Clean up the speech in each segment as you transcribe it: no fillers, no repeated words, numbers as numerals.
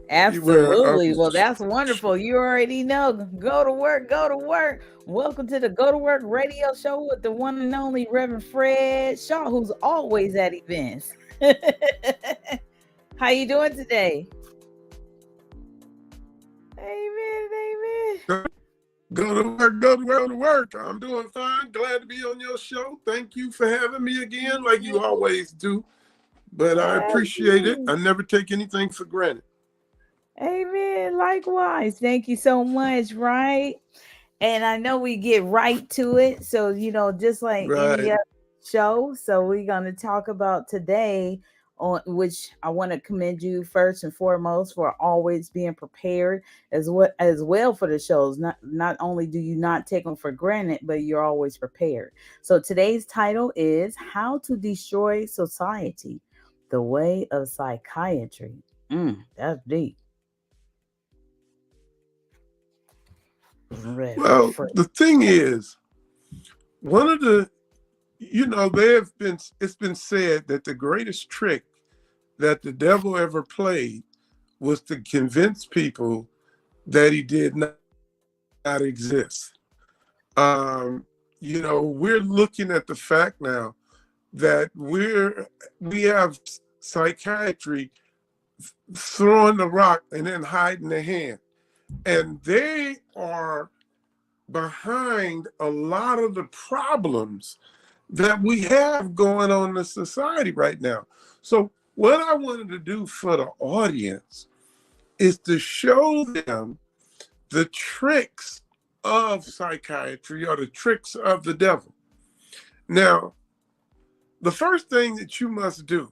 Absolutely. Well, that's wonderful. You already know. Go to work, go to work. Welcome to the Go to Work radio show with the one and only Reverend Fred Shaw, who's always at events. How you doing today? Amen. Amen. Go to work. I'm doing fine. Glad to be on your show. Thank you for having me again, like you always do. But I appreciate it. Absolutely. I never take anything for granted. Amen. Likewise. Thank you so much. Right. And I know we get right to it. So, just like any Right. other show. So, we're going to talk about today, on which I want to commend you first and foremost for always being prepared as well for the shows. Not only do you not take them for granted, but you're always prepared. So, today's title is How to Destroy Society, the Way of Psychiatry. That's deep. Reverend Well, Fred. the thing is, one of the, it's been said that the greatest trick that the devil ever played was to convince people that he did not exist. We're looking at the fact now that we have psychiatry throwing the rock and then hiding the hand. And they are behind a lot of the problems that we have going on in the society right now. So what I wanted to do for the audience is to show them the tricks of psychiatry or the tricks of the devil. Now, the first thing that you must do,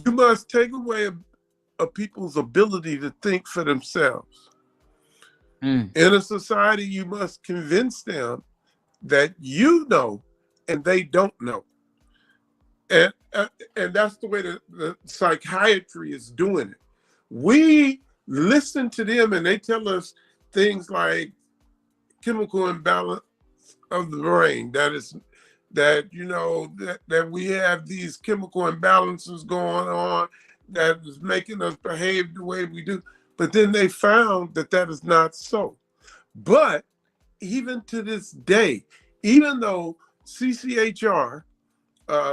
you must take away a people's ability to think for themselves. Mm. In a society, you must convince them that you know and they don't know. And, uh, and that's the way the psychiatry is doing it. We listen to them and they tell us things like chemical imbalance of the brain. That we have these chemical imbalances going on that is making us behave the way we do. But then they found that that is not so. But even to this day, even though CCHR,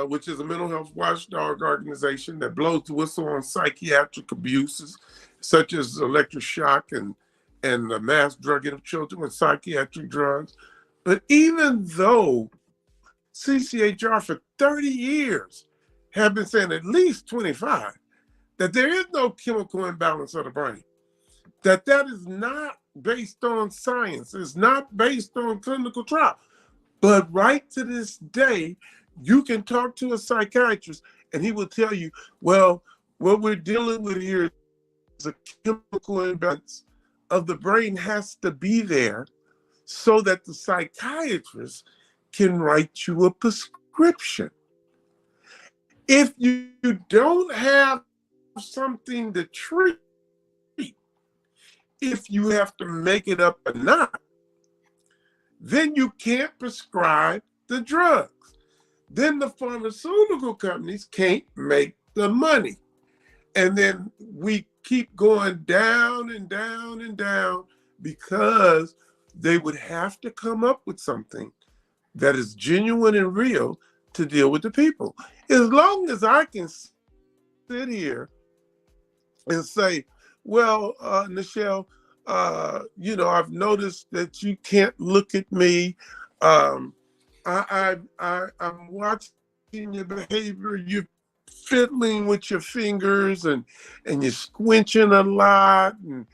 which is a mental health watchdog organization that blows the whistle on psychiatric abuses, such as electric shock and the mass drugging of children with psychiatric drugs. But even though CCHR for 30 years have been saying, at least 25, that there is no chemical imbalance of the brain, that is not based on science, it's not based on clinical trial. But right to this day, you can talk to a psychiatrist and he will tell you, well, what we're dealing with here is a chemical imbalance of the brain has to be there so that the psychiatrist can write you a prescription. If you don't have something to treat, if you have to make it up or not, then you can't prescribe the drugs. Then the pharmaceutical companies can't make the money. And then we keep going down and down and down because they would have to come up with something that is genuine and real to deal with the people. As long as I can sit here and say, well, Nichelle, I've noticed that you can't look at me. I'm watching your behavior. You're fiddling with your fingers and you're squinching a lot. And,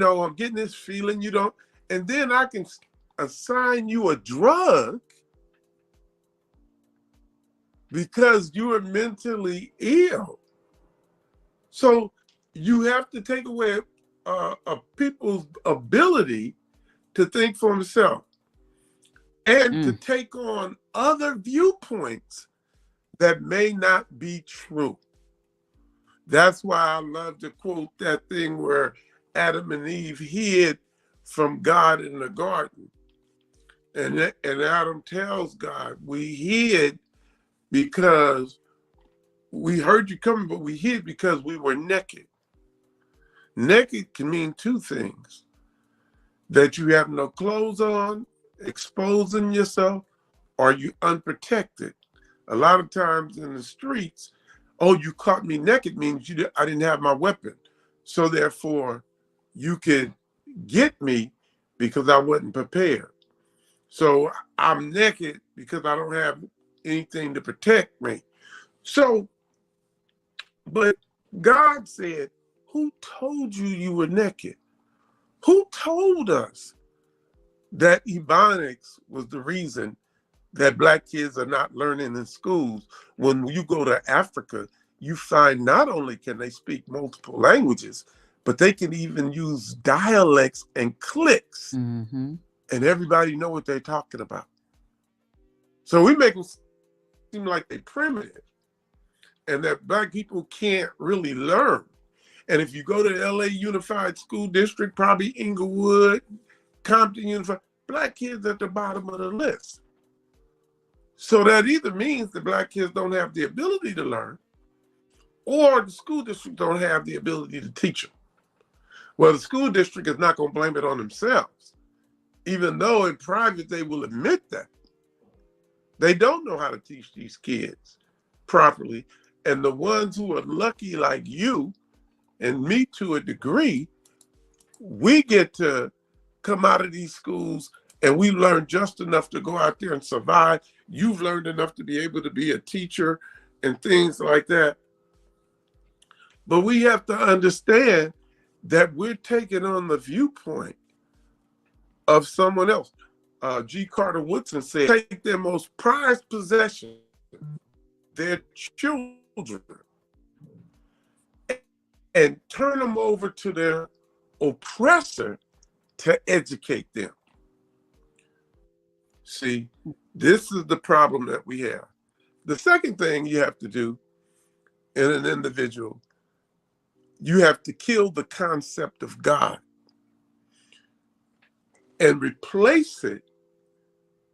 I'm getting this feeling you don't. And then I can assign you a drug because you are mentally ill. So you have to take away people's ability to think for themselves and to take on other viewpoints that may not be true. That's why I love to quote that thing where Adam and Eve hid from God in the garden. And Adam tells God, we hid because We heard you coming, but we hid because we were naked. Naked can mean two things: that you have no clothes on, exposing yourself, or you unprotected. A lot of times in the streets, oh, you caught me naked means I didn't have my weapon. So therefore, you could get me because I wasn't prepared. So I'm naked because I don't have anything to protect me. So, but God said, who told you you were naked? Who told us that Ebonics was the reason that Black kids are not learning in schools? When you go to Africa, you find not only can they speak multiple languages, but they can even use dialects and cliques, Mm-hmm. and everybody know what they're talking about. So we make them seem like they're primitive and that Black people can't really learn. And if you go to the LA Unified School District, probably Inglewood, Compton Unified, Black kids at the bottom of the list. So that either means the Black kids don't have the ability to learn, or the school district don't have the ability to teach them. Well, the school district is not going to blame it on themselves, even though in private they will admit that. They don't know how to teach these kids properly. And the ones who are lucky like you and me to a degree, we get to come out of these schools and we learn just enough to go out there and survive. You've learned enough to be able to be a teacher and things like that. But we have to understand that we're taking on the viewpoint of someone else. G. Carter Woodson said, take their most prized possession, their children, and turn them over to their oppressor to educate them. See, this is the problem that we have. The second thing you have to do in an individual, you have to kill the concept of God and replace it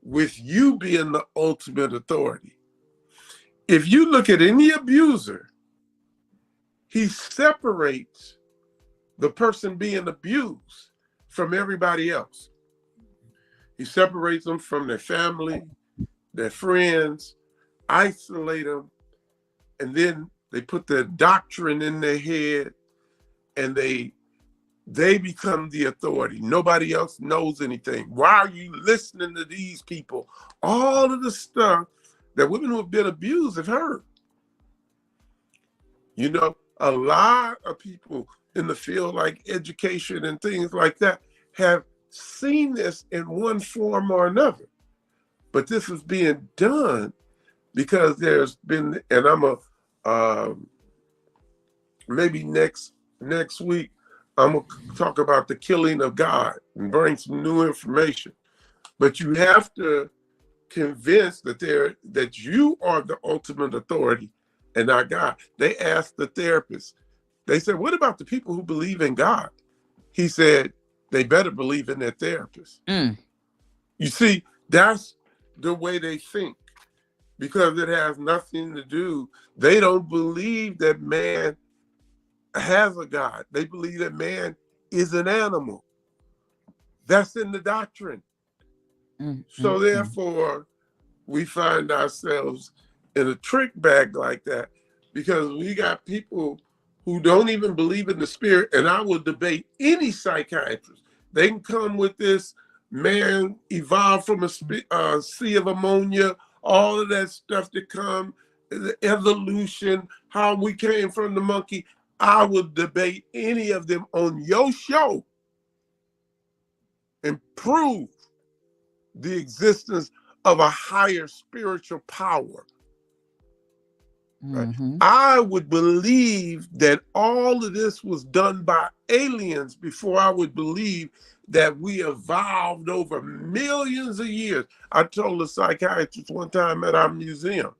with you being the ultimate authority. If you look at any abuser, he separates the person being abused from everybody else. He separates them from their family, their friends, isolate them, and then they put their doctrine in their head and they become the authority. Nobody else knows anything. Why are you listening to these people? All of the stuff that women who have been abused have heard. You know, a lot of people in the field like education and things like that have seen this in one form or another. But this is being done because there's been, and I'm maybe next week, I'm going to talk about the killing of God and bring some new information. But you have to convince that you are the ultimate authority and not God. They asked the therapist, they said, what about the people who believe in God? He said, they better believe in their therapist. You see, that's the way they think, because it has nothing to do. They don't believe that man has a God. They believe that man is an animal. That's in the doctrine. So therefore, we find ourselves in a trick bag like that, because we got people who don't even believe in the spirit. And I will debate any psychiatrist. They can come with this, man evolved from a sea of ammonia, all of that stuff that come, the evolution, how we came from the monkey. I would debate any of them on your show and prove the existence of a higher spiritual power. Right? I would believe that all of this was done by aliens before I would believe that we evolved over millions of years. I told a psychiatrist one time at our museum,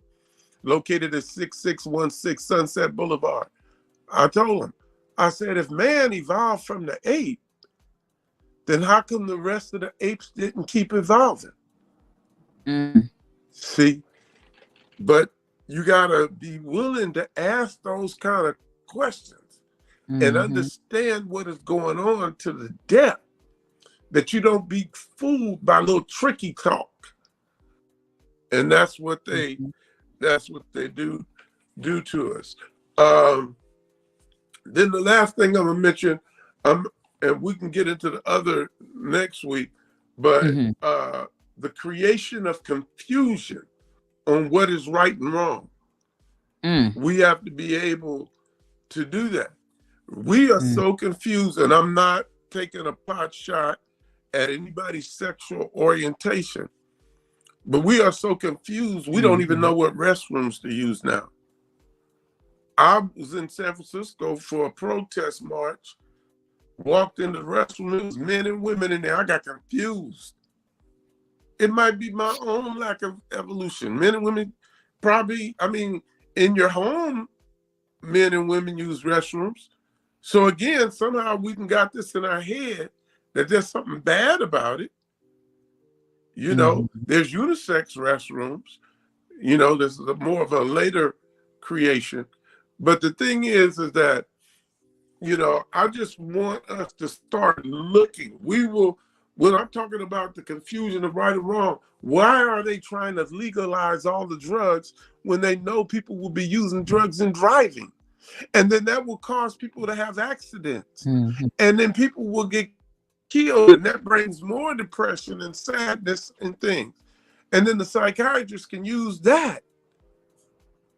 located at 6616 Sunset Boulevard, I told him, I said, if man evolved from the ape, then how come the rest of the apes didn't keep evolving? See, but You got to be willing to ask those kind of questions and Mm-hmm. understand what is going on to the depth, that you don't be fooled by little tricky talk. And that's what they do to us. Um, then the last thing I'm gonna mention, and we can get into the other next week, but Mm-hmm. the creation of confusion on what is right and wrong. Mm-hmm. We have to be able to do that. We are so confused, and I'm not taking a pot shot at anybody's sexual orientation, but we are so confused, we don't even Mm-hmm. know what restrooms to use now. I was in San Francisco for a protest march, walked into the restroom, there was men and women in there. I got confused. It might be my own lack of evolution. Men and women probably, I mean, in your home, men and women use restrooms. So again, somehow we got this in our head that there's something bad about it. You know, Mm-hmm. there's unisex restrooms. You know, this is more of a later creation. But the thing is that, you know, I just want us to start looking. We will, when I'm talking about the confusion of right and wrong, why are they trying to legalize all the drugs when they know people will be using drugs and driving? And then that will cause people to have accidents. Mm-hmm. And then people will get killed. And that brings more depression and sadness and things. And then the psychiatrist can use that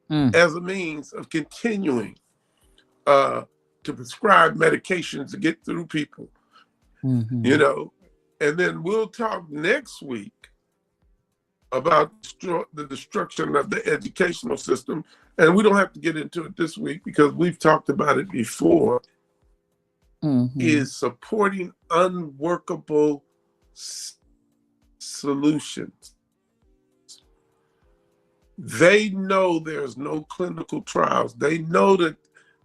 as a means of continuing to prescribe medications to get through people, you Mm-hmm. know. And then we'll talk next week about the destruction of the educational system. And we don't have to get into it this week because we've talked about it before, Mm-hmm. is supporting unworkable solutions. They know there's no clinical trials. They know that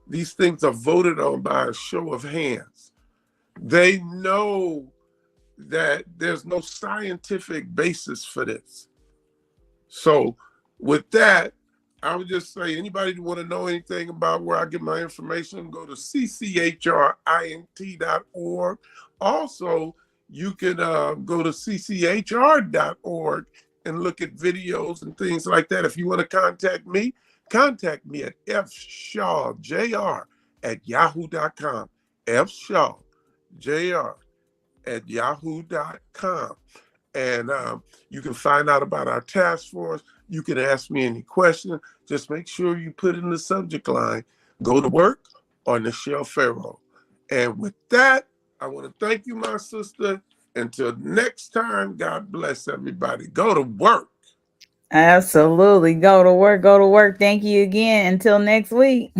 these things are voted on by a show of hands. They know that there's no scientific basis for this. So with that, I would just say, anybody who want to know anything about where I get my information, go to cchrint.org. Also, you can go to cchr.org and look at videos and things like that. If you want to contact me at fshawjr@yahoo.com. fshawjr@yahoo.com. And you can find out about our task force. You can ask me any question. Just make sure you put in the subject line, Go to Work or Nichelle Farrow. And with that, I want to thank you, my sister. Until next time, God bless everybody. Go to work. Absolutely. Go to work. Go to work. Thank you again. Until next week.